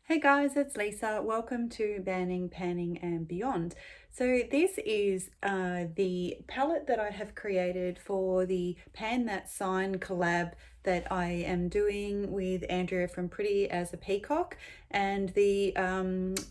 Hey guys, it's Lisa. Welcome to Banning, Panning and Beyond. So this is the palette that I have created for the Pan That Sign collab that I am doing with Andrea from Pretty as a Peacock. And the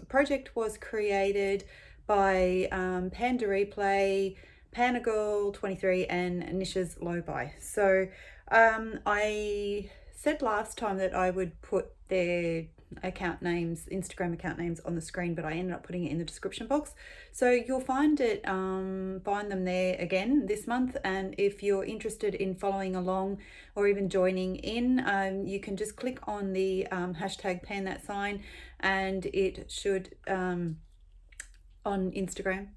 project was created by Panda Replay, Panagirl 23 and nisahslowbuy. So I said last time that I would put their Instagram account names on the screen, but I ended up putting it in the description box. So you'll find them there again this month. And if you're interested in following along or even joining in, you can just click on the hashtag Pan That Sign, and it should on Instagram.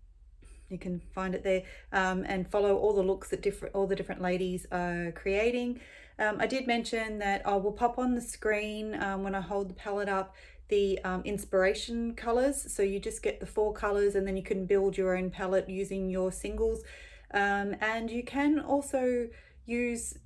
You can find it there, and follow all the looks that all the different ladies are creating. I did mention that I will pop on the screen when I hold the palette up the inspiration colors. So you just get the 4 colors and then you can build your own palette using your singles. And you can also use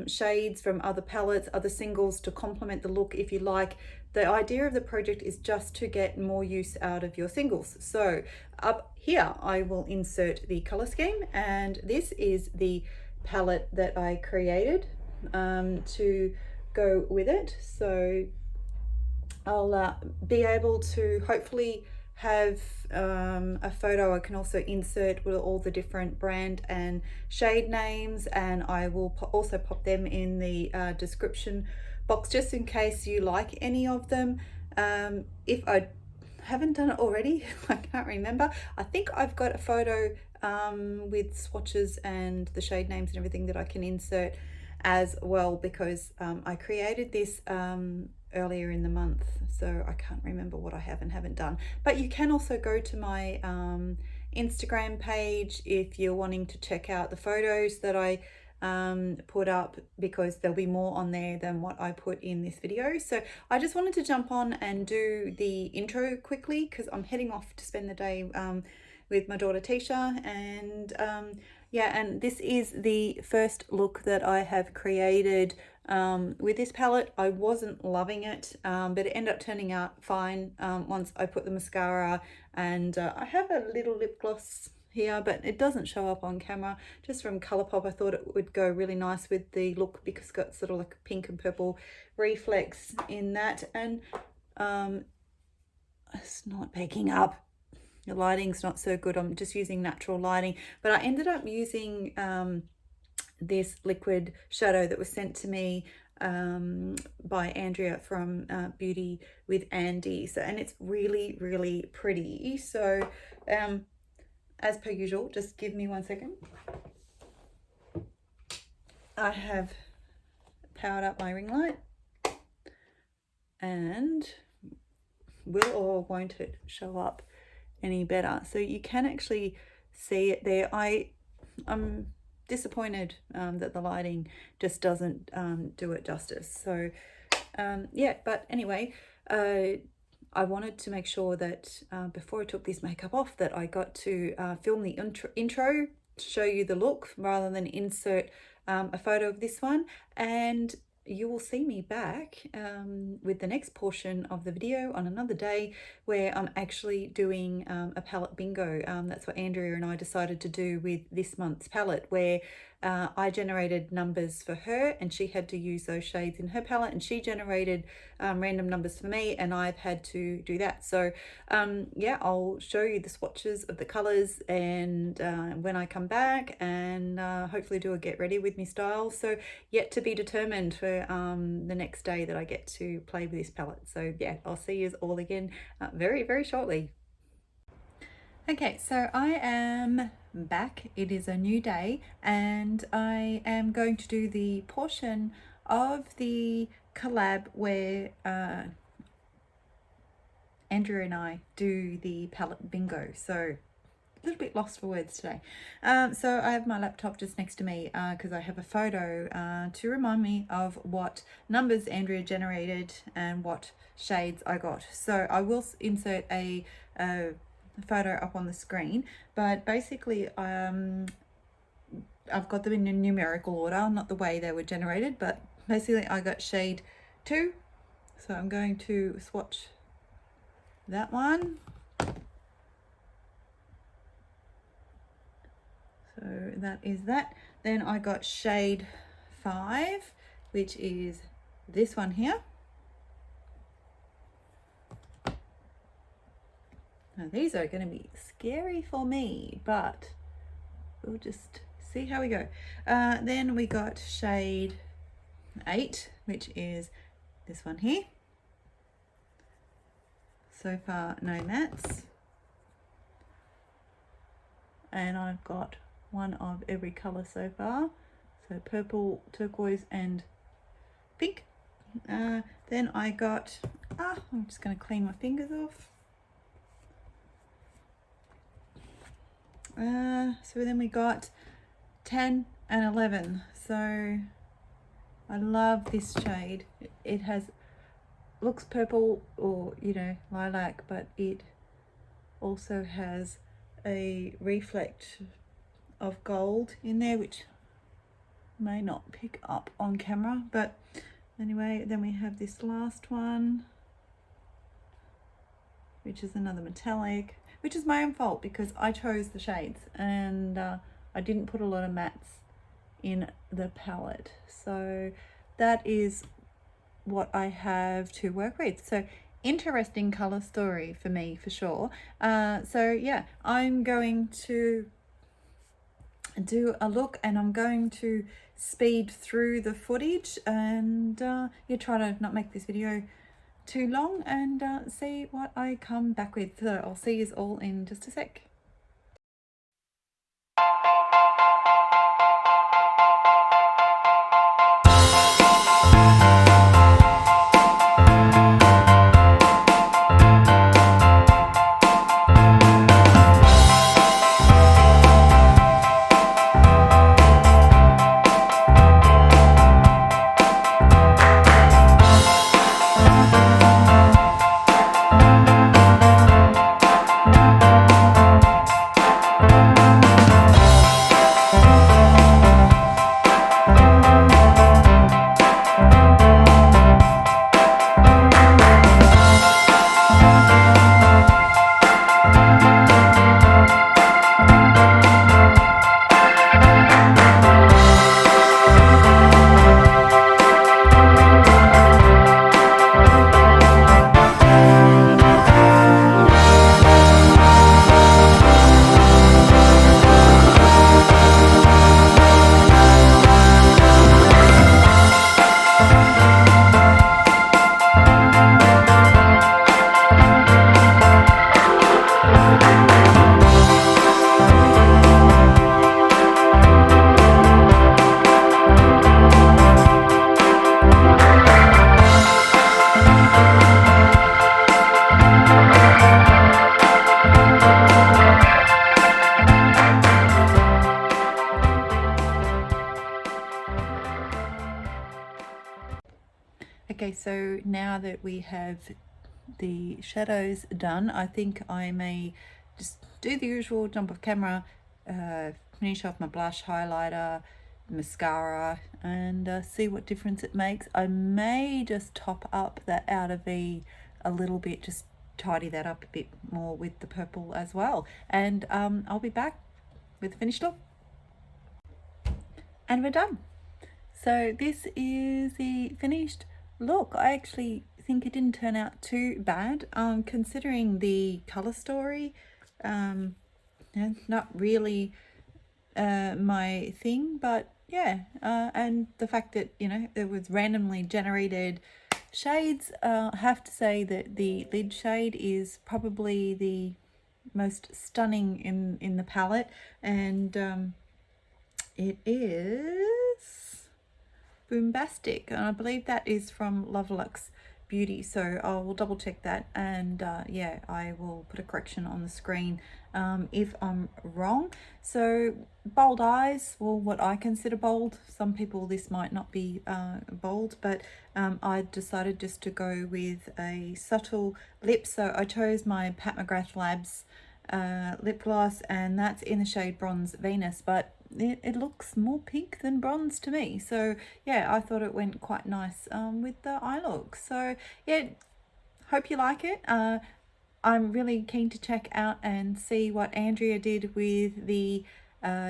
shades from other palettes, other singles to complement the look if you like. The idea of the project is just to get more use out of your singles. So up here I will insert the color scheme, and this is the palette that I created to go with it. So I'll be able to hopefully have a photo I can also insert with all the different brand and shade names, and I will also pop them in the description box just in case you like any of them. If I haven't done it already, I can't remember. I think I've got a photo with swatches and the shade names and everything that I can insert as well, because I created this earlier in the month, so I can't remember what I have and haven't done. But you can also go to my Instagram page if you're wanting to check out the photos that I put up, because there'll be more on there than what I put in this video. So I just wanted to jump on and do the intro quickly because I'm heading off to spend the day with my daughter Tisha, and yeah, and this is the first look that I have created with this palette. I wasn't loving it, but it ended up turning out fine once I put the mascara, and I have a little lip gloss here, but it doesn't show up on camera. Just from Colourpop, I thought it would go really nice with the look because it's got sort of like a pink and purple reflex in that, and it's not picking up. The lighting's not so good. I'm just using natural lighting, but I ended up using this liquid shadow that was sent to me by Andrea from Beauty with Andy. So, and it's really, really pretty. So as per usual, just give me 1 second. I have powered up my ring light, and will or won't it show up any better? So you can actually see it there. I'm disappointed that the lighting just doesn't do it justice. So yeah, but anyway, I wanted to make sure that before I took this makeup off that I got to film the intro to show you the look rather than insert a photo of this one, and you will see me back with the next portion of the video on another day where I'm actually doing a palette bingo. That's what Andrea and I decided to do with this month's palette, where I generated numbers for her and she had to use those shades in her palette, and she generated random numbers for me and I've had to do that. So yeah, I'll show you the swatches of the colors and when I come back, and hopefully do a get ready with me style. So yet to be determined for the next day that I get to play with this palette. So yeah, I'll see you all again very, very shortly. Okay, so I am back. It is a new day and I am going to do the portion of the collab where Andrea and I do the palette bingo. So a little bit lost for words today. So I have my laptop just next to me because I have a photo to remind me of what numbers Andrea generated and what shades I got. So I will insert a photo up on the screen, but basically I've got them in a numerical order, not the way they were generated, but basically I got shade 2. So I'm going to swatch that one. So that is that. Then I got shade 5, which is this one here. Now these are going to be scary for me, but we'll just see how we go. Then we got shade 8, which is this one here. So far no mattes, and I've got one of every color so far, so purple, turquoise and pink. Then I got I'm just going to clean my fingers off. So then we got 10 and 11. So I love this shade. It looks purple, or you know, lilac, but it also has a reflect of gold in there, which may not pick up on camera, but anyway. Then we have this last one, which is another metallic, which is my own fault because I chose the shades, and I didn't put a lot of mattes in the palette. So that is what I have to work with. So interesting color story for me, for sure. So yeah, I'm going to do a look, and I'm going to speed through the footage, and yeah, try to not make this video too long, and see what I come back with. So I'll see you all in just a sec. Okay, so now that we have the shadows done, I think I may just do the usual jump of camera, finish off my blush, highlighter, mascara, and see what difference it makes. I may just top up that outer V a little bit, just tidy that up a bit more with the purple as well, and I'll be back with the finished look. And we're done. So this is the finished look. I actually think it didn't turn out too bad, considering the color story. Not really my thing, but yeah, and the fact that, you know, it was randomly generated shades. I have to say that the lid shade is probably the most stunning in the palette, and it is Boombastic, and I believe that is from Luxe Beauty, so I will double check that, and yeah, I will put a correction on the screen if I'm wrong. So bold eyes, well, what I consider bold, some people this might not be bold, but I decided just to go with a subtle lip, so I chose my Pat McGrath Labs lip gloss, and that's in the shade Bronze Venus, but it looks more pink than bronze to me. So yeah, I thought it went quite nice with the eye look. So yeah, hope you like it. I'm really keen to check out and see what Andrea did with the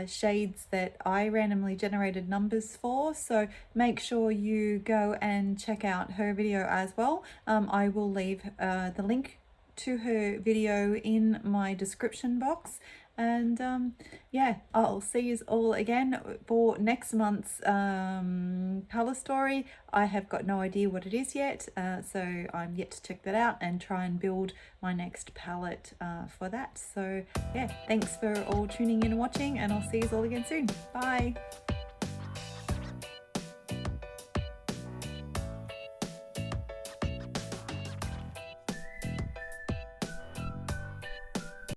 shades that I randomly generated numbers for, so make sure you go and check out her video as well. I will leave the link to her video in my description box. And yeah, I'll see you all again for next month's color story. I have got no idea what it is yet, so I'm yet to check that out and try and build my next palette for that. So yeah, thanks for all tuning in and watching, and I'll see you all again soon. Bye.